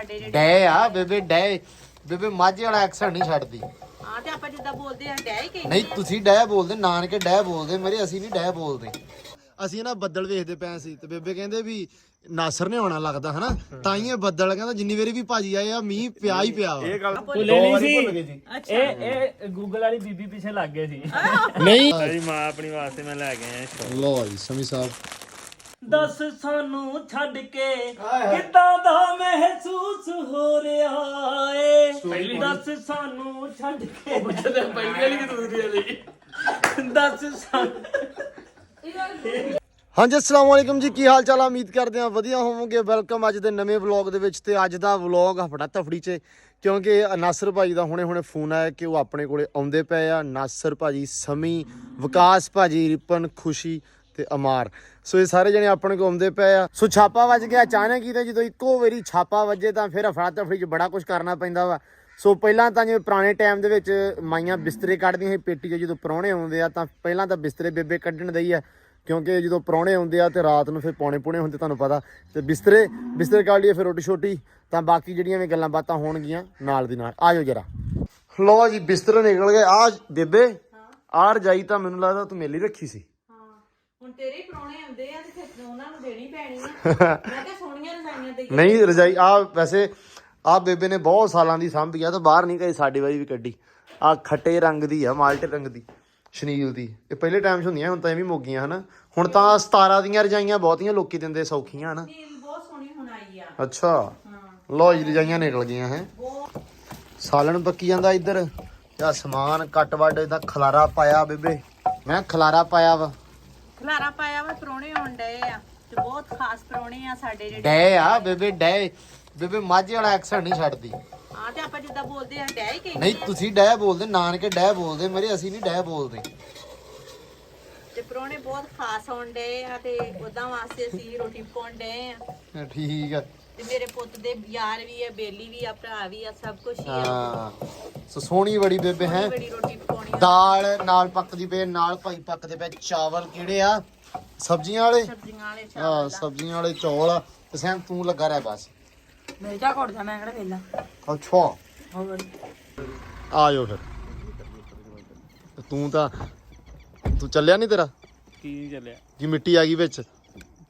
ਸਾਡੇ ਜਿਹੜੇ ਡੈ ਆ ਬੇਬੇ ਡੈ ਬੇਬੇ ਮਾਝੇ ਵਾਲਾ ਐਕਸੈਂਟ ਨਹੀਂ ਛੱਡਦੀ। ਹਾਂ ਤੇ ਆਪਾਂ ਜਿੱਦਾਂ ਬੋਲਦੇ ਆ ਡੈ ਹੀ ਕਹਿੰਦੇ ਨਹੀਂ ਤੁਸੀਂ ਡੈ ਬੋਲਦੇ, ਨਾਨਕੇ ਡੈ ਬੋਲਦੇ, ਮੇਰੇ ਅਸੀਂ ਨਹੀਂ ਡੈ ਬੋਲਦੇ। ਅਸੀਂ ਨਾ ਬੱਦਲ ਵੇਖਦੇ ਪਏ ਸੀ ਤੇ ਬੇਬੇ ਕਹਿੰਦੇ ਵੀ ਨਾਸਰ ਨੇ ਆਉਣਾ ਲੱਗਦਾ ਹਨਾ, ਤਾਂ ਹੀ ਇਹ ਬੱਦਲ ਕਹਿੰਦਾ ਜਿੰਨੀ ਵਾਰੀ ਵੀ ਭਾਜੀ ਆਏ ਆ ਮੀਂਹ ਪਿਆ ਹੀ ਪਿਆ ਵਾ। ਇਹ ਗੱਲ ਭੁੱਲੇ ਨਹੀਂ ਸੀ। ਇਹ ਗੂਗਲ ਵਾਲੀ ਬੀਬੀ ਪਿੱਛੇ ਲੱਗ ਗਏ ਸੀ। ਨਹੀਂ ਮੇਰੀ ਮਾਂ ਆਪਣੀ ਵਾਸਤੇ ਮੈਂ ਲੈ ਕੇ ਆਇਆ। ਲੋ ਜੀ ਸਮੀ ਸਾਹਿਬ ਦੱਸ ਸਾਨੂੰ ਛੱਡ ਕੇ ਕਿੱਦਾਂ ਦਾ ਮਹਿਸੂਸ ਹੋ ਰਿਹਾ ਏ। ਦੱਸ ਸਾਨੂੰ ਛੱਡ ਕੇ ਪੁੱਛਦੇ ਪਹਿਲੀ ਵਾਲੀ ਕਿ ਦੂਸਰੀ ਵਾਲੀ। ਦੱਸ ਸਾਨੂੰ। ਹਾਂਜੀ ਅਸਲਾਮ ਵਾਲੇਕਮ ਜੀ, ਕੀ ਹਾਲ ਚਾਲ ਆ? ਉਮੀਦ ਕਰਦੇ ਆ ਵਧੀਆ ਹੋਵੋਗੇ। ਵੈਲਕਮ ਅੱਜ ਦੇ ਨਵੇਂ ਵਲੌਗ ਦੇ ਵਿੱਚ। ਤੇ ਅੱਜ ਦਾ ਵਲੌਗ ਹਫੜਾ ਤਫੜੀ 'ਚ, ਕਿਉਂਕਿ ਨਾਸਰ ਭਾਜੀ ਦਾ ਹੁਣੇ ਫੋਨ ਆਇਆ ਕਿ ਉਹ ਆਪਣੇ ਕੋਲੇ ਆਉਂਦੇ ਪਏ ਆ। ਨਾਸਰ ਭਾਜੀ, ਸਮੀ, ਵਿਕਾਸ ਭਾਜੀ, ਰਿਪਨ, ਖੁਸ਼ੀ ਤੇ ਅਮਾਰ, ਸੋ ਇਹ ਸਾਰੇ ਜਣੇ ਆਪਣੇ ਕੋਲ ਆਉਂਦੇ ਪਏ ਆ। ਸੋ ਛਾਪਾ ਵੱਜ ਗਿਆ ਅਚਾਨਕ ਹੀ, ਤੇ ਜਦੋਂ ਇੱਕੋ ਵਾਰੀ ਛਾਪਾ ਵੱਜੇ ਤਾਂ ਫਿਰ ਹਫੜਾ ਤਫੜੀ 'ਚ ਬੜਾ ਕੁਝ ਕਰਨਾ ਪੈਂਦਾ ਵਾ। ਸੋ ਪਹਿਲਾਂ ਤਾਂ ਜਿਵੇਂ ਪੁਰਾਣੇ ਟਾਈਮ ਦੇ ਵਿੱਚ ਮਾਈਆਂ ਬਿਸਤਰੇ ਕੱਢਦੀਆਂ ਸੀ ਪੇਟੀ 'ਚ, ਜਦੋਂ ਪ੍ਰਾਹੁਣੇ ਆਉਂਦੇ ਆ ਤਾਂ ਪਹਿਲਾਂ ਤਾਂ ਬਿਸਤਰੇ ਬੇਬੇ ਕੱਢਣ ਦਈ ਆ, ਕਿਉਂਕਿ ਜਦੋਂ ਪ੍ਰਾਹੁਣੇ ਆਉਂਦੇ ਆ ਤੇ ਰਾਤ ਨੂੰ ਫਿਰ ਪੌਣੇ ਪੁਣੇ ਹੁੰਦੇ ਤੁਹਾਨੂੰ ਪਤਾ, ਤੇ ਬਿਸਤਰੇ ਕੱਢ ਲਈਏ, ਫਿਰ ਰੋਟੀ ਛੋਟੀ, ਤਾਂ ਬਾਕੀ ਜਿਹੜੀਆਂ ਵੀ ਗੱਲਾਂ ਬਾਤਾਂ ਹੋਣਗੀਆਂ ਨਾਲ ਦੀ ਨਾਲ। ਆਜੋ ਜਰਾ। ਲੋ ਜੀ ਬਿਸਤਰੇ ਨਿਕਲ ਗਏ। ਆ ਬੇਬੇ ਆ ਰਜਾਈ ਤਾਂ ਮੈਨੂੰ ਲੱਗਦਾ ਤੂੰ ਮੇਲੀ ਰੱਖੀ ਸੀ। ਹੁਣ ਤੇਰੇ ਹੀ ਪ੍ਰਾਹੁਣੇ ਆਉਂਦੇ ਆ ਤੇ ਫਿਰ ਉਹਨਾਂ ਨੂੰ ਦੇਣੀ ਪੈਣੀ ਆ। ਮੈਂ ਕਿਹਾ ਸੋਹਣੀਆਂ ਰਜਾਈਆਂ ਦੇ ਨਹੀਂ ਰਜਾਈ ਆ ਵੈਸੇ ਆ ਬੇਬੇ ਨੇ ਬਹੁਤ ਸਾਲਾਂ ਦੀ ਸਾਂਭੀ ਆ, ਤਾਂ ਬਾਹਰ ਨਹੀਂ ਗਈ, ਸਾਡੀ ਵਾਰੀ ਵੀ ਕੱਢੀ। ਆ ਖੱਟੇ ਰੰਗ ਦੀ ਆ, ਮਾਲਟੇ ਰੰਗ ਦੀ ਸ਼ਨੀਲ ਦੀ। ਇਹ ਪਹਿਲੇ ਟਾਈਮ 'ਚ ਹੁੰਦੀਆਂ, ਹੁਣ ਤਾਂ ਇਹ ਵੀ ਮੁੱਕ ਗਈਆਂ ਹਨਾ। ਹੁਣ ਤਾਂ 17 ਦੀਆਂ ਰਜਾਈਆਂ ਬਹੁਤੀਆਂ ਲੋਕੀ ਦਿੰਦੇ, ਸੌਖੀਆਂ ਹਨਾ। ਨੀਲ ਬਹੁਤ ਸੋਹਣੀ ਹੁਣ ਆਈ ਆ। ਅੱਛਾ ਲੋ ਜੀ ਰਜਾਈਆਂ ਨਿਕਲ ਗਈਆਂ ਹੈ। ਸਾਲਣ ਪੱਕੀ ਜਾਂਦਾ ਇੱਧਰ, ਜਾਂ ਸਮਾਨ ਕੱਟ ਵੱਢ ਦਾ ਖਲਾਰਾ ਪਾਇਆ ਬੇਬੇ। ਮੈਂ ਖਲਾਰਾ ਪਾਇਆ ਵਾ, ਖਲਾਰਾ ਪਾਇਆ ਵਾ, ਪ੍ਰਾਹੁਣੇ ਆਉਣ ਡਏ ਆ ਤੇ ਬਹੁਤ ਖਾਸ ਪ੍ਰਾਹੁਣੇ ਆ ਸਾਡੇ ਜਿਹੜੇ। ਡੈ ਆ ਬੇਬੇ ਡੈ ਬੇਬੇ ਮਾਝੇ ਵਾਲਾ ਐਕਸੈਂਟ ਨਹੀਂ ਛੱਡਦੀ। ਹਾਂ ਤੇ ਆਪਾਂ ਜਿੱਦਾਂ ਬੋਲਦੇ ਆ ਡੈ ਹੀ ਕਹਿੰਦੇ ਨਹੀਂ ਤੁਸੀਂ ਡੈ ਬੋਲਦੇ, ਨਾਨਕੇ ਡੈ ਬੋਲਦੇ, ਮੇਰੇ ਅਸੀਂ ਨਹੀਂ ਡੈ ਬੋਲਦੇ। ਤੇ ਪ੍ਰਾਹੁਣੇ ਬਹੁਤ ਖਾਸ ਆਉਣ ਡਏ ਆ ਤੇ ਉਹਦਾਂ ਵਾਸਤੇ ਅਸੀਂ ਰੋਟੀ ਪਕਾਉਣ ਡਏ ਆ। ਠੀਕ ਆ। ਤੇ ਮੇਰੇ ਪੁੱਤ ਦੇ ਯਾਰ ਵੀ ਆ, ਬੇਲੀ ਵੀ ਆ, ਭਰਾ ਵੀ ਆ, ਸਭ ਕੁਝ ਹੀ ਆ। ਹਾਂ ਸੋ ਸੋਹਣੀ ਬੜੀ ਬੇਬੇ ਹੈ। ਬੜੀ ਰੋਟੀ ਪਕਾਉਣੀ ਆ। ਦਾਲ ਨਾਲ ਪੱਕਦੀ ਪਏ, ਨਾਲ ਭਾਈ ਪੱਕਦੇ ਪਏ ਚਾਵਲ। ਕਿਹੜੇ ਆ? ਸਬਜ਼ੀਆਂ ਵਾਲੇ। ਸਬਜ਼ੀਆਂ ਵਾਲੇ ਹਾਂ ਚਾਵਲ। ਸਬਜ਼ੀਆਂ ਵਾਲੇ ਚੌਲ ਆ। ਤੇ ਸੈਮ ਤੂੰ ਲੱਗਾ ਰਹਿ ਬਸ। ਮੇਰੇ ਚਾ ਘੋੜ ਜਾ, ਮੈਂ ਕਿਹੜਾ ਵੇਲਾ। ਅੱਛਾ ਹੋਰ ਆ ਜਾਓ ਫਿਰ। ਤੂੰ ਚੱਲਿਆ ਨਹੀਂ ਤੇਰਾ ਕੀ ਚੱਲਿਆ? ਕੀ ਮਿੱਟੀ ਆ ਗਈ ਵਿੱਚ?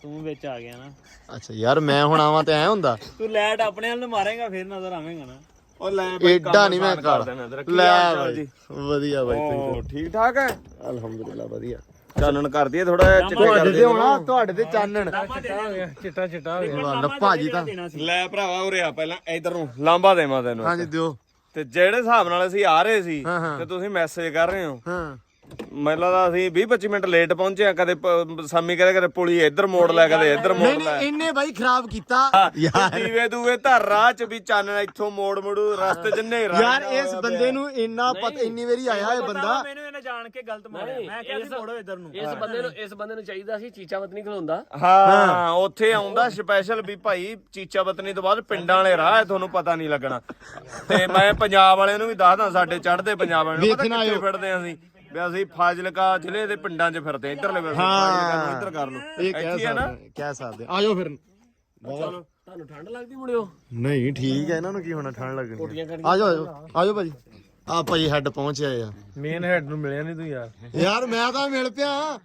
ਤੂੰ ਵਿੱਚ ਆ ਗਿਆ ਨਾ। ਅੱਛਾ ਯਾਰ ਮੈਂ ਹੁਣ ਆਵਾਂ ਤੇ ਐ ਹੁੰਦਾ। ਤੂੰ ਲੈਟ ਆਪਣੇ ਵੱਲ ਨੂੰ ਮਾਰੇਗਾ ਫਿਰ ਨਜ਼ਰ ਆਵੇਂਗਾ ਨਾ। ਉਹ ਲੈ ਏਡਾ ਨਹੀਂ ਮੈਂ ਕਰ ਲੈ ਬਾਈ। ਵਧੀਆ ਬਾਈ ਉਹ ਠੀਕ ਠਾਕ ਹੈ, ਅਲਹਮਦੁਲਿਲਾ ਵਧੀਆ। ਚਾਨਣ ਕਰਦੀ ਹੈ ਥੋੜਾ ਜਿਹਾ, ਚਿੱਟੇ ਤੁਹਾਡੇ ਕਰਦੇ ਤੇ ਹੋਣਾ, ਤੁਹਾਡੇ ਤੇ ਚਾਨਣ। ਚਿੱਟਾ ਭਾਜੀ ਤਾਂ ਲੈ ਭਰਾਵਾ ਉਰੇ ਆ, ਪਹਿਲਾਂ ਇਧਰ ਨੂੰ ਲਾਂਬਾ ਦੇਵਾਂ ਤੈਨੂੰ। ਹਾਂਜੀ ਦਿਓ। ਤੇ ਜਿਹੜੇ ਹਿਸਾਬ ਨਾਲ ਅਸੀਂ ਆ ਰਹੇ ਸੀ ਹਾਂ। ਤੇ ਤੁਸੀਂ ਮੈਸੇਜ ਕਰ ਰਹੇ ਹੋ, ਹਾਂ ਮੈਨੂੰ ਲੱਗਦਾ ਅਸੀਂ 20-25 ਮਿੰਟ ਲੇਟ ਪਹੁੰਚੇ ਆ। ਕਦੇ ਸਾਮੀ ਕਦੇ ਪੁਲੀ ਇੱਧਰ ਮੋੜ ਲੈ, ਕਦੇ ਇੱਧਰ ਮੋੜ ਨਹੀਂ ਲੈ। ਇੰਨੇ ਬਾਈ ਖਰਾਬ ਕੀਤਾ ਯਾਰ। ਦੀਵੇ ਦੂਵੇ ਧਰ ਰਾਹ ਚ ਵੀ ਚਾਨਣ ਇੱਥੋਂ ਮੋੜ ਮੁੜੂ ਰਸਤੇ ਚ ਹਨੇਰਾ। ਯਾਰ ਇਸ ਬੰਦੇ ਨੂੰ ਇੰਨਾ ਪਤਾ, ਇੰਨੀ ਵਾਰੀ ਆਇਆ ਇਹ ਬੰਦਾ। ਮੈਨੂੰ ਇਹਨੇ ਜਾਣ ਕੇ ਗਲਤ ਮਾਰਿਆ। ਮੈਂ ਕਿਹਾ ਸੀ ਮੋੜੋ ਇੱਧਰ ਨੂੰ। ਇਸ ਬੰਦੇ ਨੂੰ ਚਾਹੀਦਾ ਸੀ ਚੀਚਾ ਵਤਨੀ ਖਲੋਂਦਾ। ਹਾਂ ਉੱਥੇ ਆਉਂਦਾ ਸਪੈਸ਼ਲ ਵੀ ਭਾਈ ਚੀਚਾ ਬਤਨੀ ਤੋਂ ਬਾਅਦ ਪਿੰਡਾਂ ਵਾਲੇ ਰਾਹ ਹੈ, ਤੁਹਾਨੂੰ ਪਤਾ ਨਹੀਂ ਲੱਗਣਾ। ਤੇ ਮੈਂ ਪੰਜਾਬ ਵਾਲਿਆਂ ਨੂੰ ਵੀ ਦੱਸਦਾ, ਸਾਡੇ ਚੜ੍ਹਦੇ ਪੰਜਾਬ ਵਾਲਿਆਂ ਨੂੰ ਪਤਾ ਕਿੱਥੇ ਫਿਰਦੇ ਆ ਅਸੀਂ, ਵੀ ਅਸੀਂ ਫਾਜ਼ਿਲਕਾ ਜ਼ਿਲ੍ਹੇ ਦੇ ਪਿੰਡਾਂ 'ਚ ਫਿਰਦੇ, ਇੱਧਰ ਲੈ ਇੱਧਰ ਕਰ ਲਓ। ਇਹ ਕਹਿ ਸਕਦੇ ਆ ਜਾਓ ਫਿਰ। ਚਲੋ ਤੁਹਾਨੂੰ ਠੰਡ ਲੱਗਦੀ ਮੁੜਿਓ? ਨਹੀਂ ਠੀਕ ਹੈ, ਇਹਨਾਂ ਨੂੰ ਕੀ ਹੋਣਾ, ਠੰਡ ਲੱਗਣੀ। ਆ ਜਾਓ ਭਾਜੀ। ਆ ਭਾਜੀ ਹੈਡ ਪਹੁੰਚਿਆ ਆ। ਮੇਨ ਹੈਡ ਨੂੰ ਮਿਲਿਆ ਨਹੀਂ ਤੂੰ ਯਾਰ। ਯਾਰ ਮੈਂ ਤਾਂ ਮਿਲ ਪਿਆ।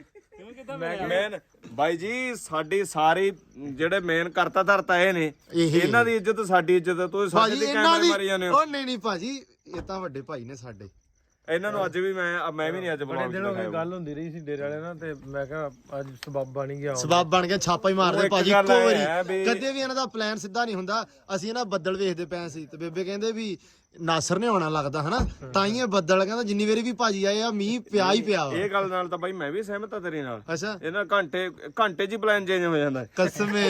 ਮੇਨ ਬਾਈ ਜੀ ਸਾਡੀ ਸਾਰੀ ਜਿਹੜੇ ਮੇਨ ਕਰਤਾ ਧਰਤਾ ਇਹ ਨੇ, ਇਹਨਾਂ ਦੀ ਇੱਜ਼ਤ ਸਾਡੀ ਇੱਜ਼ਤ। ਤੁਸੀਂ ਸਾਡੇ ਤੇ ਕੈਮਰੇ ਮਾਰੀ ਜਾਂਦੇ ਹੋ। ਉਹ ਨਹੀਂ ਭਾਜੀ, ਇਹ ਤਾਂ ਵੱਡੇ ਭਾਈ ਨੇ ਸਾਡੇ। ਇਹਨਾਂ ਨੂੰ ਅੱਜ ਵੀ ਮੈਂ ਵੀ ਨਹੀਂ ਅੱਜ ਬੜੇ ਦਿਨ ਹੋ ਗਏ ਗੱਲ ਹੁੰਦੀ ਰਹੀ ਸੀ ਡੇਰੇ ਵਾਲੇ ਨਾਲ, ਤੇ ਮੈਂ ਕਿਹਾ ਅੱਜ ਸਬੱਬ ਬਣ ਗਿਆ। ਸਬੱਬ ਬਣ ਗਿਆ, ਛਾਪਾ ਹੀ ਮਾਰਦੇ ਇੱਕ ਭਾਜੀ ਗੱਲ ਇੱਕੋ ਇਹ ਹੈ ਵਾਰੀ। ਵੀ- ਕਦੇ ਵੀ ਇਹਨਾਂ ਦਾ ਪਲਾਨ ਸਿੱਧਾ ਨਹੀਂ ਹੁੰਦਾ। ਅਸੀਂ ਨਾ ਬੱਦਲ ਵੇਖਦੇ ਪਏ ਸੀ ਤੇ ਬੇਬੇ ਕਹਿੰਦੇ ਵੀ ਨਾਸਰ ਨੇ ਆਉਣਾ ਲੱਗਦਾ ਹਨਾ, ਤਾਂ ਹੀ ਇਹ ਬੱਦਲ ਕਹਿੰਦਾ ਜਿੰਨੀ ਵਾਰੀ ਵੀ ਭਾਜੀ ਆਏ ਆ ਮੀਂਹ ਪਿਆ ਹੀ ਪਿਆ ਵਾ। ਇਹ ਗੱਲ ਨਾਲ ਤਾਂ ਬਾਈ ਮੈਂ ਵੀ ਸਹਿਮਤ ਆ ਤੇਰੇ ਨਾਲ। ਅੱਛਾ ਇਹਨਾਂ ਘੰਟੇ 'ਚ ਪਲਾਨ ਚੇਂਜ ਹੋ ਜਾਂਦਾ। ਕਸਮੇ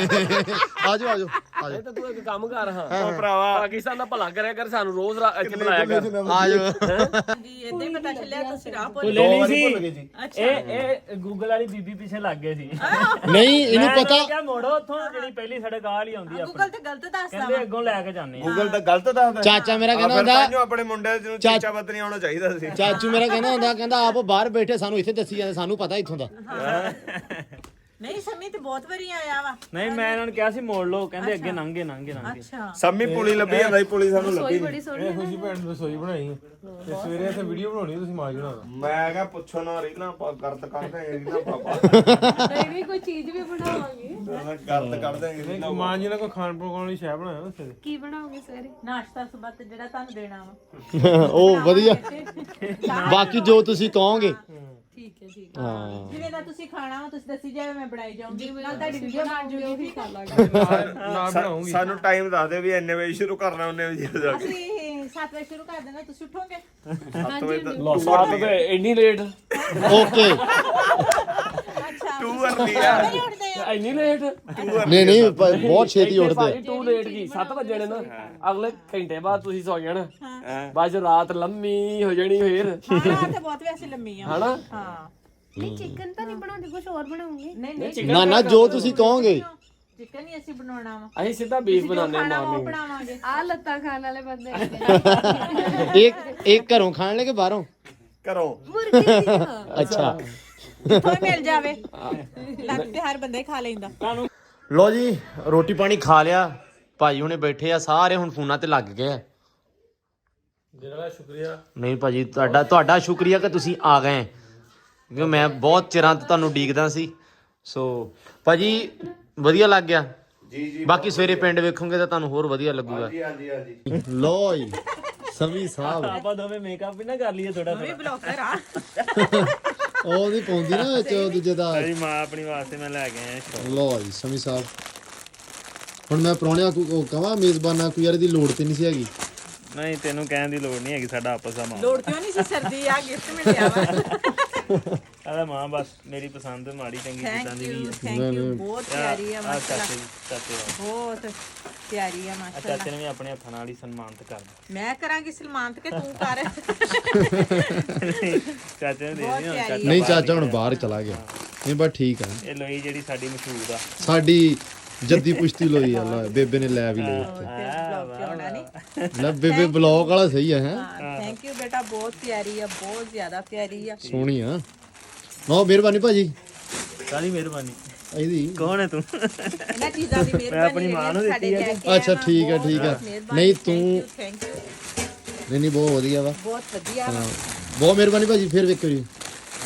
ਆਜੋ ਇਹ ਤਾਂ ਤੂੰ ਇੱਕ ਕੰਮ ਕਰ। ਹਾਂ ਉਹ ਭਰਾਵਾ ਪਾਕਿਸਤਾਨ ਦਾ ਭਲਾ ਕਰਿਆ ਕਰ, ਸਾਨੂੰ ਰੋਜ਼ ਇੱਥੇ ਬੁਲਾਇਆ ਕਰ। ਆਜੋ। ਜੀ ਇੱਦਾਂ ਹੀ ਪਤਾ ਚੱਲਿਆ ਤੁਸੀਂ ਰਾਹ ਭੁੱਲ ਭੁੱਲੇ ਨਹੀਂ ਸੀ। ਅੱਛਾ ਇਹ ਗੂਗਲ ਵਾਲੀ ਬੀਬੀ ਪਿੱਛੇ ਲੱਗ ਗਏ ਸੀ। ਨਹੀਂ ਇਹਨੂੰ ਮੈਂ ਪਤਾ। ਕਿਹਾ ਮੋੜੋ ਉੱਥੋਂ, ਜਿਹੜੀ ਪਹਿਲੀ ਸੜਕ ਆਹ ਵਾਲੀ ਆਉਂਦੀ ਆ ਆਪਣੀ। ਗੂਗਲ ਤੇ ਗਲਤ ਦੱਸਦਾ ਕਹਿੰਦੇ ਵਾ। ਅੱਗੋਂ ਲੈ ਕੇ ਜਾਂਦੇ ਆ। ਗੂਗਲ ਤਾਂ ਗਲਤ ਦੱਸਦਾ। ਚਾਚਾ ਮੇਰਾ ਕਹਿੰਦਾ ਹੁੰਦਾ, ਆਪਣੇ ਮੁੰਡੇ ਨੂੰ ਚੀਚਾ ਬਤਨੀ ਆਉਣਾ ਚਾਹੀਦਾ ਸੀ। ਚਾਚੂ ਮੇਰਾ ਕਹਿੰਦਾ ਹੁੰਦਾ, ਕਹਿੰਦਾ ਆਪ ਬਾਹਰ ਬੈਠੇ ਸਾਨੂੰ ਇੱਥੇ ਦੱਸੀ ਜਾਂਦੇ, ਸਾਨੂੰ ਪਤਾ ਇੱਥੋਂ ਦਾ। ਨਹੀਂ ਸਮੀ ਤੇ ਬਹੁਤ ਵਾਰੀ ਆਇਆ ਵਾ ਨਹੀਂ ਮੈਂ ਇਹਨਾਂ ਨੂੰ ਕਿਹਾ ਸੀ ਮੋੜ ਲਓ ਕਹਿੰਦੇ ਅੱਗੇ ਲੰਘੇ ਅੱਛਾ ਸੰਮੀ ਪੁਲੀ ਲੱਭੀ ਜਾਂਦਾ ਸੀ ਪੁਲੀ ਸਾਨੂੰ ਲੱਭੀ ਇਹ ਖੁਸ਼ੀ ਭੈਣ ਨੂੰ ਰਸੋਈ ਬਣਾਈ ਤੇ ਸਵੇਰੇ ਇੱਥੇ ਵੀਡੀਓ ਬਣਾਉਣੀ ਤੁਸੀਂ ਮਾਜ ਬਣਾ ਦੋ ਮੈਂ ਕਿਹਾ ਪੁੱਛੋ ਨਾ ਰੀਲਾਂ ਪਾ ਗਰਦ ਕੱਢਦੇ ਰੀਲਾਂ ਪਾਪਾ ਨਹੀਂ ਕੋਈ ਚੀਜ਼ ਵੀ ਬਣਾਵਾਂਗੇ ਗਰਦ ਕੱਢਦੇ ਰੀਲਾਂ ਮਾਂ ਜੀ ਨੇ ਕੋਈ ਖਾਣ ਪਕਾਉਣ ਲਈ ਸ਼ੈ ਬਣਾਇਆ ਨਾ ਸਵੇਰੇ ਕੀ ਬਣਾਓਗੇ ਸਵੇਰੇ ਨਾਸ਼ਤਾ ਸਵੇਰ ਤੇ ਜਿਹੜਾ ਤੁਹਾਨੂੰ ਦੇਣਾ ਵਾ ਉਹ ਵਧੀਆ ਬਾਕੀ ਜੋ ਤੁਸੀਂ ਕਹੋਗੇ ਠੀਕ ਹੈ ਹਾਂ ਜਿਵੇਂ ਦਾ ਤੁਸੀਂ ਖਾਣਾ ਵਾ ਤੁਸੀਂ ਦੱਸੀ ਜਾਵੇ ਮੈਂ ਬਣਾਈ ਜਾਊਂਗੀ ਨਾਲ ਤੁਹਾਡੀ ਵੀਡੀਓ ਬਣ ਜੂਗੀ ਫਿਰ ਖਾ ਲਾਂਗੇ ਨਾ ਬਣਾਉਂਗੀ ਸਾਨੂੰ ਟਾਈਮ ਦੱਸ ਦਿਓ ਵੀ ਇੰਨੇ ਵਜੇ ਸ਼ੁਰੂ ਕਰਨਾ ਉਹਨੇ ਵਜੇ ਜਾ ਕੇ ਅਸੀਂ 7 ਵਜੇ ਸ਼ੁਰੂ ਕਰ ਦੇਣਾ ਤੁਸੀਂ ਉੱਠੋਗੇ 7 ਵਜੇ ਤੱਕ ਲੋ ਸਾਤ ਤੇ ਇੰਨੀ ਲੇਟ ਓਕੇ ਅੱਛਾ ਤੂੰ ਅਰਲੀ ਆ ਨਹੀਂ ਉੱਠਦੇ ਆ ਇੰਨੀ ਲੇਟ ਨਹੀਂ ਨਹੀਂ ਬਹੁਤ ਛੇਤੀ ਉੱਠਦੇ ਭਾਜੀ ਤੂੰ ਲੇਟ ਕੀ 7 ਵਜੇ ਨੇ ਨਾ ਅਗਲੇ ਘੰਟੇ ਬਾਅਦ ਤੁਸੀਂ ਸੌ ਜਾਣਾ ਬਾਅਦ ਚ ਰਾਤ ਲੰਮੀ ਹੋ ਜਾਣੀ ਫੇਰ ਹਾਂ ਤੇ ਬਹੁਤ ਵੈਸੇ ਲੰਮੀ ਆ ਹਨਾ ਹਾਂ ਨਹੀਂ ਚਿਕਨ ਤਾਂ ਨਹੀਂ ਬਣਾਉਂਦੇ ਕੁਝ ਹੋਰ ਬਣਾਉਂਗੇ ਨਹੀਂ ਨਹੀਂ ਨਾ ਨਾ ਜੋ ਤੁਸੀਂ ਕਹੋਗੇ ਚਿਕਨ ਹੀ ਅਸੀਂ ਬਣਾਉਣਾ ਵਾ ਅਸੀਂ ਸਿੱਧਾ ਬੀਫ ਬਣਾਉਂਦੇ ਆ ਖਾਣਾ ਉਹ ਮਾਰਨਿੰਗ ਬਣਾਵਾਂਗੇ ਆ ਲੱਤਾਂ ਖਾਣ ਵਾਲੇ ਬੰਦੇ ਇੱਕ ਘਰੋਂ ਖਾਣ ਲੈ ਕੇ ਬਾਹਰੋਂ ਕਰੋ ਮੁਰਗੀ ਦੀ ਅੱਛਾ ਜਿੱਥੋਂ ਵੀ ਮਿਲ ਜਾਵੇ ਲੱਗ ਤੇ ਹਰ ਬੰਦਾ ਹੀ ਖਾ ਲੈਂਦਾ ਲੋ ਜੀ ਰੋਟੀ ਪਾਣੀ ਖਾ ਲਿਆ ਭਾਜੀ ਹੁਣੇ ਬੈਠੇ ਆ ਸਾਰੇ ਹੁਣ ਫੋਨਾਂ ਤੇ ਲੱਗ ਗਏ ਆ ਜਿਹੜਾ ਸ਼ੁਕਰੀਆ ਨਹੀਂ ਭਾਜੀ ਤੁਹਾਡਾ ਸ਼ੁਕਰੀਆ ਕਿ ਤੁਸੀਂ ਆ ਗਏ ਕਿਉਂਕਿ ਮੈਂ ਬਹੁਤ ਚਿਰਾਂ ਤੋਂ ਤੁਹਾਨੂੰ ਉਡੀਕਦਾ ਸੀ ਸੋ ਭਾਜੀ ਵਧੀਆ ਲੱਗ ਗਿਆ ਜੀ ਬਾਕੀ ਸਵੇਰੇ ਪਿੰਡ ਵੇਖੋਗੇ ਤਾਂ ਤੁਹਾਨੂੰ ਹੋਰ ਵਧੀਆ ਲੱਗੂਗਾ ਜੀ ਹਾਂਜੀ ਲੋ ਜੀ ਸਮੀ ਸਾਹਿਬ ਆਪਾਂ ਦੋਵੇਂ ਮੇਕਅਪ ਵੀ ਨਾ ਕਰ ਲਈਏ ਥੋੜਾ ਵੀ ਬਲੌਕਰ ਆ ਉਹ ਨਹੀਂ ਪਾਉਂਦੀ ਨਾ ਵਿੱਚ ਉਹ ਦੂਜੇ ਦਾ ਮੇਰੀ ਮਾਂ ਆਪਣੀ ਵਾਸਤੇ ਮੈਂ ਲੈ ਕੇ ਆਇਆ ਲੋ ਜੀ ਸਮੀ ਸਾਹਿਬ ਹੁਣ ਮੈਂ ਪ੍ਰਾਹੁਣਿਆਂ ਕੋ ਕਹਾਂ ਮੇਜ਼ਬਾਨਾਂ ਕੋ ਯਾਰ ਇਹਦੀ ਲੋੜ ਤੇ ਨਹੀਂ ਸੀ ਹੈਗੀ ਨਹੀਂ ਤੈਨੂੰ ਕਹਿਣ ਦੀ ਲੋੜ ਨਹੀਂ ਹੈਗੀ ਸਾਡਾ ਆਪਸ ਦਾ ਮਾਂ ਲੋੜ ਕਿਉਂ ਨਹੀਂ ਸੀ ਸਰਦੀ ਆ ਗਿਫਟ ਮਿਲਿਆ ਵਾ ਆਦਾ ਮਾਂ ਬਸ ਮੇਰੀ ਪਸੰਦ ਮਾੜੀ ਚੰਗੀ ਜਿੱਦਾਂ ਦੀ ਵੀ ਹੈ ਥੈਂਕ ਯੂ ਬਹੁਤ ਪਿਆਰੀ ਆ ਆ ਮਾਸ਼ਾਅੱਲਾ ਚਾਚੇ ਬਹੁਤ ਪਿਆਰੀ ਆ ਮਾਸ਼ਾਅੱਲਾ ਚਾਚੇ ਨੇ ਵੀ ਆਪਣੇ ਹੱਥਾਂ ਨਾਲ ਹੀ ਸਨਮਾਨਿਤ ਕਰਦਾ ਮੈਂ ਕਰਾਂਗੀ ਸਲਮਾਨਤ ਕਿ ਤੂੰ ਕਰ ਚਾਚੇ ਨੇ ਦੇ ਬਹੁਤ ਦਿੱਤੀ ਪਿਆਰੀ ਨਹੀਂ ਚਾਚਾ ਹੁਣ ਬਾਹਰ ਚਲਾ ਗਿਆ ਨਹੀਂ ਬਸ ਠੀਕ ਆ ਇਹ ਲੋਈ ਜਿਹੜੀ ਸਾਡੀ ਮਸ਼ਹੂਰ ਆ ਸਾਡੀ ਜੱਦੀ ਪੁਸ਼ਤੀ ਲੋਈ ਆ ਲੈ ਬੇਬੇ ਨੇ ਲੈ ਵੀ ਲਈ ਉੱਥੇ ਬਲੌਗ ਕਿਉਂ ਨਹੀਂ ਲੈ ਬੇਬੇ ਬਲੌਗ ਵਾਲਾ ਸਹੀ ਹੈ ਹਾਂ ਥੈਂਕ ਯੂ ਬੇਟਾ ਬਹੁਤ ਪਿਆਰੀ ਆ ਬਹੁਤ ਜ਼ਿਆਦਾ ਪਿਆਰੀ ਆ ਸੋਹਣੀ ਆ ਬਹੁਤ ਮਿਹਰਬਾਨੀ ਭਾਜੀ ਕਾਲੀ ਮਿਹਰਬਾਨੀ ਇਹਦੀ ਕੌਣ ਹੈ ਤੂੰ ਇਹਨਾਂ ਚੀਜ਼ਾਂ ਦੀ ਮਿਹਰਬਾਨੀ ਮਾਂ ਨੂੰ ਸਾਡੇ ਲੈ ਕੇ ਅੱਛਾ ਠੀਕ ਹੈ ਠੀਕ ਹੈ ਨਹੀਂ ਤੂੰ ਥੈਂਕ ਯੂ ਨਹੀਂ ਬਹੁਤ ਵਧੀਆ ਵਾ ਬਹੁਤ ਵਧੀਆ ਵਾ ਬਹੁਤ ਮਿਹਰਬਾਨੀ ਭਾਜੀ ਫਿਰ ਵੇਖੋ ਜੀ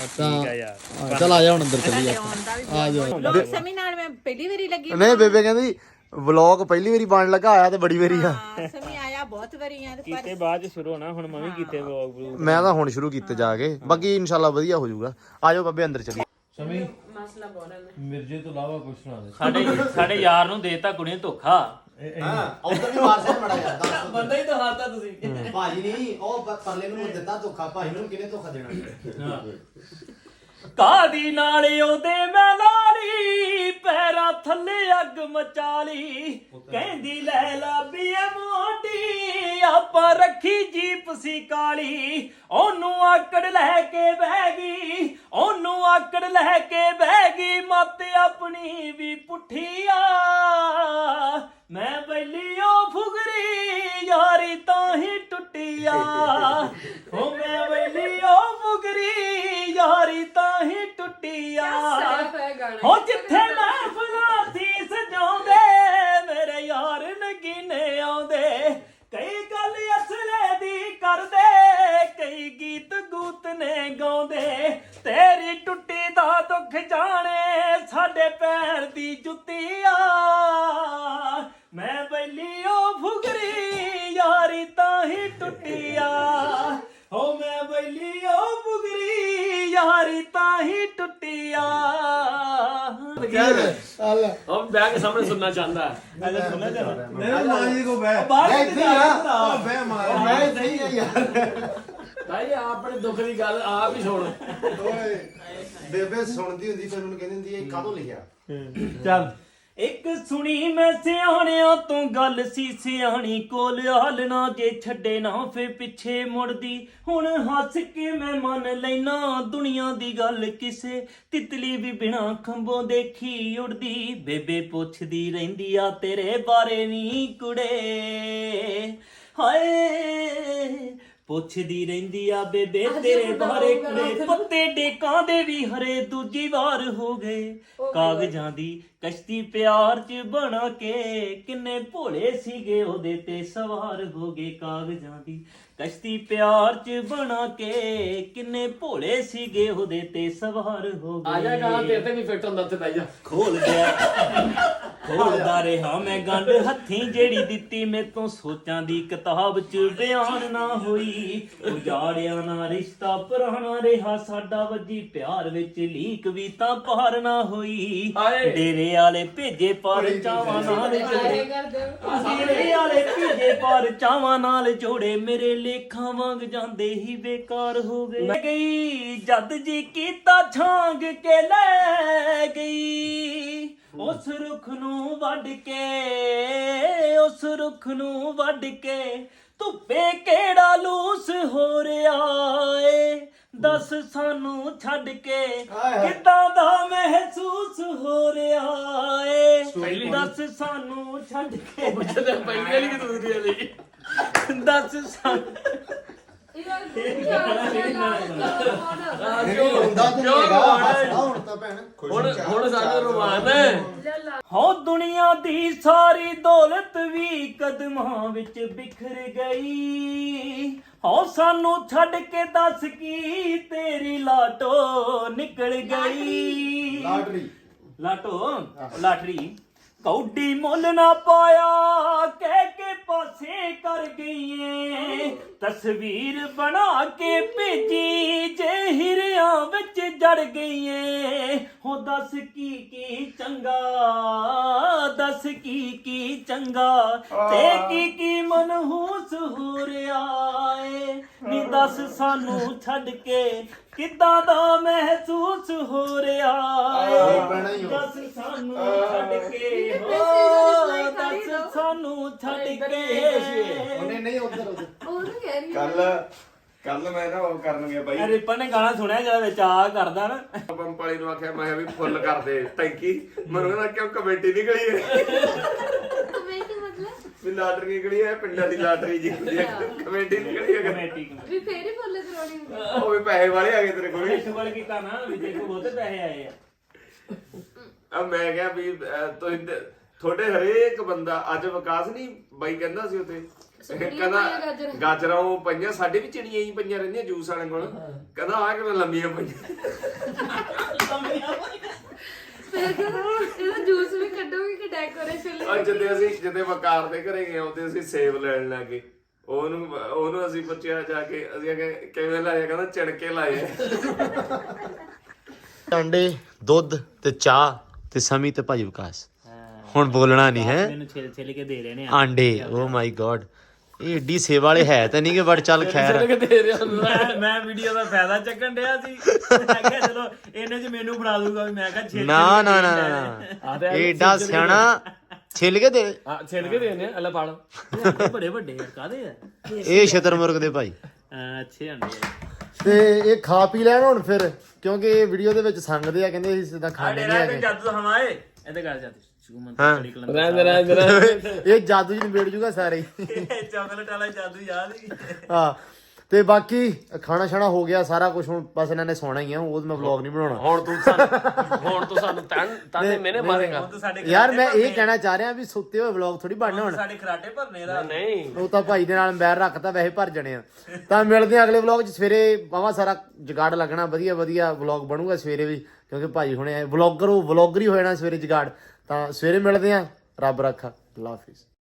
ਠੀਕ ਆ ਯਾਰ ਚੱਲ ਆ ਜਾ ਹੁਣ ਅੰਦਰ ਚੱਲੀਏ ਆਉਂਦਾ ਵੀ ਆ ਜਾਓ ਲੋਕ ਸੈਮੀਨਾਰ ਮੈਂ ਪਹਿਲੀ ਵਾਰੀ ਲੱਗੀ ਨਹੀਂ ਬੇਬੇ ਕਹਿੰਦੀ ਵਲੌਗ ਪਹਿਲੀ ਵਾਰੀ ਬਣ ਲੱਗਾ ਆਇਆ ਤੇ ਬੜੀ ਵਾਰੀ ਆ ਹਾਂ ਸਮੀ ਆਇਆ ਬਹੁਤ ਵਾਰੀ ਆ ਤੇ ਪਰ ਕੀਤੇ ਬਾਅਦ ਚ ਸ਼ੁਰੂ ਹੋਣਾ ਹੁਣ ਮੈਂ ਵੀ ਕੀਤੇ ਵਲੌਗ ਮੈਂ ਤਾਂ ਹੁਣ ਸ਼ੁਰੂ ਕੀਤੇ ਜਾ ਕੇ ਬਾਕੀ ਇਨਸ਼ਾਅੱਲਾ ਵਧੀਆ ਹੋ ਜਾਊਗਾ ਆ ਜਾਓ ਬੱਬੇ ਅੰਦਰ ਚੱਲੀਏ ਸ਼ਮੀ ਮਿਰਜੇ ਤੋਂ ਇਲਾਵਾ ਕੁਝ ਸੁਣਾ ਦੇ ਸਾਡੇ ਯਾਰ ਨੂੰ ਦੇਤਾ ਕੁੜੀ ਧੋਖਾ ਹਾਂ ਉਧਰ ਵੀ ਮਾਰ ਸਾਹਿਬ ਮੜਾ ਜਾ ਬੰਦਾ ਹੀ ਤਾਂ ਹਾਰਤਾ ਤੁਸੀਂ ਭਾਜੀ ਨਹੀਂ ਉਹ ਪਰਲੇ ਨੂੰ ਦਿੱਤਾ ਧੋਖਾ ਭਾਈ ਨੂੰ ਕਿਹਨੇ ਧੋਖਾ ਦੇਣਾ ਕਾਦੀ ਨਾਲ ਉਹਦੇ ਮੈਂ ਲਾਲੀ ਪੈਰਾਂ ਥੱਲੇ ਅੱਗ ਮਚਾਲੀ ਕਹਿੰਦੀ ਲੈ ਲਾ ਬੀਏ ਮੋਟੀ ਆਪਾਂ ਰੱਖੀ ਜੀਪ ਸੀ ਕਾਲੀ ਉਹਨੂੰ ਆਕੜ ਲੈ ਕੇ ਬਹਿ ਗਈ ਉਹਨੂੰ ਆਕੜ ਲੈ ਕੇ ਬਹਿ ਗਈ ਮੱਤ ਆਪਣੀ ਵੀ ਪੁੱਠੀ ਆ ਮੈਂ ਬੈਲੀ ਉਹ ਫੁਗਰੀ ਯਾਰੀ ਤਾਂ ਹੀ ਟੁੱਟੀ ਆ ਉਹ ਮੈਂ ਬੈਲੀ ਉਹ ਫੁਗਰੀ ਯਾਰੀ ਤਾਂ ਹੀ ਟੁੱਟੀ ਆ ਹੋ ਜਿੱਥੇ ਮਹਿਫਲਾਂ ਸੀ ਸਜਾਉਂਦੇ ਮੇਰੇ ਯਾਰ ਨਗੀਨੇ ਆਉਂਦੇ ਕਈ ਗੱਲ ਅਸਲੇ ਦੀ ਕਰਦੇ ਕਈ ਗੀਤ ਗੂਤ ਨੇ ਗਾਉਂਦੇ ਤੇਰੀ ਟੁੱਟੀ ਦਾ ਦੁੱਖ ਜਾਣੇ ਸਾਡੇ ਪੈਰ ਦੀ ਜੁੱਤੀ ਆ ਮੈਂ ਬੈਲੀ ਉਹ ਫੁਗਰੀ ਯਾਰੀ ਤਾਂ ਹੀ ਟੁੱਟੀ ਆ ਹੋ ਮੈਂ ਬੈਲੀ ਉਹ ਫੁਗਰੀ ਯਾਰੀ ਤਾਂ ਹੀ ਟੁੱਟੀ ਆ ਹਮ ਬੈਠ ਕੇ ਸਾਹਮਣੇ ਸੁਣਨਾ ਚਾਹੁੰਦਾ ਹੈ ਮੇਰੇ ਮਾਂ ਜੀ ਕੋ ਬੈ ਮੈਂ ਸਹੀ ਹੈ ਯਾਰ ਭਾਈ ਆਪਣੇ ਦੁੱਖ ਦੀ ਗੱਲ ਆਪ ਹੀ ਸੁਣ ਓਏ ਬੇਬੇ ਸੁਣਦੀ ਹੁੰਦੀ ਫਿਰ ਮੈਨੂੰ ਕਹਿੰਦੀ ਹੁੰਦੀ ਇਹ ਕਾਹਦੋਂ ਲਿਖਿਆ ਚੱਲ ਇੱਕ ਸੁਣੀ ਮੈਂ ਸਿਆਣਿਆਂ ਤੋਂ ਗੱਲ ਸੀ ਸਿਆਣੀ ਕੋਲ ਹਾਲਣਾ ਜੇ ਛੱਡੇ ਨਾ ਫੇ ਪਿੱਛੇ ਮੁੜਦੀ ਹੁਣ ਹੱਸ ਕੇ ਮੈਂ ਮੰਨ ਲੈਣਾ ਦੁਨੀਆ ਦੀ ਗੱਲ ਕਿਸੇ ਤਿਤਲੀ ਵੀ ਬਿਨਾ ਖੰਭੋਂ ਦੇਖੀ ਉੜਦੀ ਬੇਬੇ ਪੁੱਛਦੀ ਰਹਿੰਦੀ ਆ ਤੇਰੇ ਬਾਰੇ ਨੀ ਕੁੜੇ ਹਾਏ ਪੁੱਛਦੀ ਰਹਿੰਦੀ ਆ ਬੇਬੇ ਤੇਰੇ ਬਾਰੇ ਕੁੜੇ ਪੱਤੇ ਡੇਕਾਂ ਦੇ ਵੀ ਹਰੇ ਦੂਜੀ ਵਾਰ ਹੋ ਗਏ ਕਾਗਜ਼ਾਂ ਦੀ ਕਸ਼ਤੀ ਪਿਆਰ 'ਚ ਬਣਾ ਕੇ ਕਿੰਨੇ ਭੋਲੇ ਸੀਗੇ ਉਹਦੇ ਤੇ ਸਵਾਰ ਹੋ ਗਏ ਕਾਗਜ਼ਾਂ ਦੀ ਕਸ਼ਤੀ ਪਿਆਰ 'ਚ ਬਣਾ ਕੇ ਕਿੰਨੇ ਭੋਲੇ ਸੀਗੇ ਉਹਦੇ ਤੇ ਸਵਾਰ ਹੋ ਗਏ ਆ ਜਾ ਗਾਣਾ ਤੇਰੇ ਤੇ ਵੀ ਫਿੱਟ ਹੁੰਦਾ ਉੱਥੇ ਬਹਿ ਜਾ ਖੋਲ ਗਿਆ ਖੋਲਦਾ ਰਿਹਾ ਮੈਂ ਗੰਢ ਹੱਥੀਂ ਜਿਹੜੀ ਦਿੱਤੀ ਮੇਰੇ ਤੋਂ ਸੋਚਾਂ ਦੀ ਕਿਤਾਬ 'ਚ ਬਿਆਨ ਨਾ ਹੋਈ ਉਜਾੜਿਆ ਨਾ ਰਿਸ਼ਤਾ ਪੁਰਾਣਾ ਰਿਹਾ ਸਾਡਾ ਵੱਜੀ ਪਿਆਰ ਵਿੱਚ ਲੀਕ ਵੀ ਤਾਂ ਪਾਰ ਨਾ ਹੋਈ ਡੇਰੇ ਵਾਲੇ ਭੇਜੇ ਪਰ ਚਾਵਾਂ ਨਾਲ ਜੋੜੇ ਡੇਰੇ ਵਾਲੇ ਭੇਜੇ ਪਰ ਚਾਵਾਂ ਨਾਲ ਜੋੜੇ ਮੇਰੇ ਲੇਖਾਂ ਵਾਂਗ ਜਾਂਦੇ ਹੀ ਬੇਕਾਰ ਹੋ ਗਏ ਗਈ ਜਦ ਜੀ ਕੀਤਾ ਛਾਂਗ ਕੇ ਲੈ ਗਈ ਉਸ ਰੁੱਖ ਨੂੰ ਵੱਢ ਕੇ ਉਸ ਰੁੱਖ ਨੂੰ ਵੱਢ ਕੇ ਧੁੱਪੇ ਕਿਹੜਾ ਲੂਸ ਹੋ ਰਿਹਾ ਏ ਦੱਸ ਸਾਨੂੰ ਛੱਡ ਕੇ ਕਿੱਦਾਂ ਦਾ ਮਹਿਸੂਸ ਹੋ ਰਿਹਾ ਏ ਦੱਸ ਸਾਨੂੰ ਛੱਡ ਕੇ ਪੁੱਛਦੇ ਪਹਿਲੀ ਵਾਲੀ ਕਿ ਦੂਸਰੀ ਵਾਲੀ ਦੱਸ ਸਾਨੂੰ ਹੁਣ ਸਾਨੂੰ ਰੁਮਾਨ ਹੋ ਦੁਨੀਆ ਦੀ ਸਾਰੀ ਦੌਲਤ ਵੀ ਕਦਮਾਂ ਵਿੱਚ ਬਿਖਰ ਗਈ ਹੋ ਸਾਨੂੰ ਛੱਡ ਕੇ ਦੱਸ ਕੀ ਤੇਰੀ ਲਾਟੋ ਨਿਕਲ ਗਈ ਲਾਟਰੀ ਕੌਡੀ ਮੁੱਲ ਨਾ ਪਾਇਆ ਕਹਿ ਕੇ ਪਾਸੇ ਕਰ ਗਈਏ ਤਸਵੀਰ ਬਣਾ ਕੇ ਭੇਜੀ ਜੇ ਹਿਰਿਆਂ ਵਿੱਚ ਜੜ ਗਈਏ ਹੋ ਦੱਸ ਕੀ ਚੰਗਾ ਦੱਸ ਕੀ ਚੰਗਾ ਤੇ ਕੀ ਮਨਹੂਸ ਹੋ ਰਿਹਾ ਏ ਨੀ ਦੱਸ ਸਾਨੂੰ ਛੱਡ ਕੇ ਕਿੱਦਾਂ ਦਾ ਮਹਿਸੂਸ ਹੋ ਰਿਹਾ ਏ ਦੱਸ ਸਾਨੂੰ ਛੱਡ ਕੇ ਹੋ ਦੱਸ ਸਾਨੂੰ ਛੱਡ ਕੇ ਉਹਨੇ ਨਹੀਂ ਉਧਰ ਕੱਲ ਮੈਂ ਨਾ ਉਹ ਕਰਨ ਗਿਆ ਬਾਈ ਰਿਪਨ ਨੇ ਗਾਣਾ ਸੁਣਿਆ ਜਿਹੜਾ ਵਿੱਚ ਆ ਕਰਦਾ ਨਾ ਪੰਪ ਵਾਲੀ ਨੂੰ ਆਖਿਆ ਮੈਂ ਵੀ ਫੁੱਲ ਕਰ ਦੇ ਟੈਂਕੀ ਮੈਨੂੰ ਕਹਿੰਦਾ ਕਿਉਂ ਕਮੇਟੀ ਨਿਕਲੀ ਹੈ ਕਮੇਟੀ ਮਤਲਬ ਵੀ ਲਾਟਰੀ ਨਿਕਲੀ ਹੈ ਪਿੰਡਾਂ ਦੀ ਲਾਟਰੀ ਜੀ ਕਮੇਟੀ ਨਿਕਲੀ ਹੈ ਕਮੇਟੀ ਵੀ ਫੇਰ ਹੀ ਬੋਲੇ ਕਰੋੜੀ ਹੁੰਦੀ ਉਹ ਵੀ ਪੈਸੇ ਵਾਲੇ ਆ ਗਏ ਤੇਰੇ ਕੋਲ ਇਸ ਵਾਰ ਕੀਤਾ ਨਾ ਵੀ ਦੇਖੋ ਬਹੁਤੇ ਪੈਸੇ ਆਏ ਆ ਮੈਂ ਕਿਹਾ ਵੀ ਤੁਸੀਂ ਤੁਹਾਡੇ ਹਰੇਕ ਬੰਦਾ ਅੱਜ ਵਿਕਾਸ ਨਹੀਂ ਬਾਈ ਕਹਿੰਦਾ ਸੀ ਉੱਥੇ ਕਹਿੰਦਾ ਗਾਜਰਾਂ ਉਹ ਪਈਆਂ ਸਾਡੇ ਵੀ ਚਿੜੀਆਂ ਹੀ ਪਈਆਂ ਰਹਿੰਦੀਆਂ ਜੂਸ ਵਾਲੇ ਕੋਲ ਕਹਿੰਦਾ ਆ ਕਿਵੇਂ ਲੰਮੀਆਂ ਪਈਆਂ ਇਹਦਾ ਜੂਸ ਵੀ ਕੱਢੋਗੇ ਕਿ ਡੈਕੋਰੇਸ਼ਨ ਲਈ ਜਦੋਂ ਵਕਾਰ ਦੇ ਘਰੇ ਗਏ ਉਹਦੇ ਅਸੀਂ ਸੇਬ ਲੈਣ ਲੱਗੇ ਉਹਨੂੰ ਅਸੀਂ ਪੁੱਛਿਆ ਜਾ ਕੇ ਅਸੀਂ ਕਿਵੇਂ ਲਾਇਆ ਕਹਿੰਦਾ ਚਿੜਕੇ ਲਾਏ ਆਂਡੇ ਦੁੱਧ ਤੇ ਚਾਹ ਤੇ ਸਮੀ ਤੇ ਭਾਜੀ ਵਿਕਾਸ ਹੁਣ ਬੋਲਣਾ ਨਹੀਂ ਹੈ ਮੈਨੂੰ ਛਿਲ ਕੇ ਦੇ ਰਹੇ ਨੇ ਆਂਡੇ ਓ ਮਾਈ ਗॉड ਇਹ ਏਡੀ ਸੇਵਾ ਵਾਲੇ ਹੈ ਤਾਂ ਨਹੀਂ ਕਿ ਬੜ ਚੱਲ ਖੈਰ ਮੈਂ ਵੀਡੀਓ ਦਾ ਫਾਇਦਾ ਚੱਕਣ ਡਿਆ ਸੀ ਮੈਂ ਕਿਹਾ ਚਲੋ ਇਹਨੇ ਚ ਮੈਨੂੰ ਬਣਾ ਦੂਗਾ ਵੀ ਮੈਂ ਕਿਹਾ ਛਿਲ ਨਾ ਏਡਾ ਸਿਆਣਾ ਛਿਲ ਕੇ ਦੇ ਛਿਲ ਕੇ ਦੇਨੇ ਅੱਲਾ ਫੜ ਬੜੇ ਵੱਡੇ ਯਾਰ ਕਾਦੇ ਆ ਇਹ ਸ਼ਤਰਮੁਰਗ ਦੇ ਭਾਈ ਅੱਛੇ ਆਂਡੇ ਤੇ ਇਹ ਖਾ ਪੀ ਲੈਣ ਹੁਣ ਫਿਰ ਕਿਉਂਕਿ ਇਹ ਵੀਡੀਓ ਦੇ ਵਿੱਚ ਸੰਗਦੇ ਆ ਕਹਿੰਦੇ ਅਸੀਂ ਸਿੱਧਾ ਖਾਣੇ ਨਹੀਂ ਹੈਗੇ ਜਾਦੂ ਹਮਾਏ ਇਹਦੇ ਗੱਲ ਜਾਂਦੀ ਇਹ ਜਾਦੂ ਜੀ ਨਿਬੇੜ ਜੂਗਾ ਸਾਰੇ ਚਾਕਲੇਟ ਵਾਲਾ ਜਾਦੂ ਯਾਦ ਹੀ ਹਾਂ ਤੇ ਬਾਕੀ ਖਾਣਾ ਛਾਣਾ ਹੋ ਗਿਆ ਸਾਰਾ ਕੁਝ ਹੁਣ ਬਸ ਇਹਨਾਂ ਨੇ ਸੌਣਾ ਹੀ ਆ ਉਹ ਮੈਂ ਵਲੌਗ ਨਹੀਂ ਬਣਾਉਣਾ ਹੁਣ ਤੂੰ ਸਾਨੂੰ ਤਾਨੇ ਮੈਨੇ ਮਾਰੇਗਾ ਯਾਰ ਮੈਂ ਇਹ ਕਹਿਣਾ ਚਾਹ ਰਿਹਾ ਵੀ ਸੁੱਤੇ ਹੋਏ ਵਲੌਗ ਥੋੜੀ ਬਣਨਾ ਹੁਣ ਸਾਡੇ ਖਰਾਟੇ ਭਰਨੇ ਦਾ ਨਹੀਂ ਉਹ ਤਾਂ ਭਾਈ ਦੇ ਨਾਲ ਮੈਰ ਰੱਖਤਾ ਵੈਸੇ ਭਰ ਜਣੇ ਆ ਤਾਂ ਮਿਲਦੇ ਆ ਅਗਲੇ ਵਲੌਗ 'ਚ ਸਵੇਰੇ ਬਾਵਾ ਸਾਰਾ ਜਗਾੜ ਲੱਗਣਾ ਵਧੀਆ ਵਲੌਗ ਬਣੂਗਾ ਸਵੇਰੇ ਵੀ ਕਿਉਂਕਿ ਭਾਈ ਹੁਣੇ ਵਲੌਗਰ ਹੀ ਹੋ ਜਾਣਾ ਸਵੇਰੇ ਜਗਾੜ ਤਾਂ ਸਵੇਰੇ ਮਿਲਦੇ ਆ ਰੱਬ ਰੱਖਾ ਅੱਲਾ ਹਾਫਿਜ਼।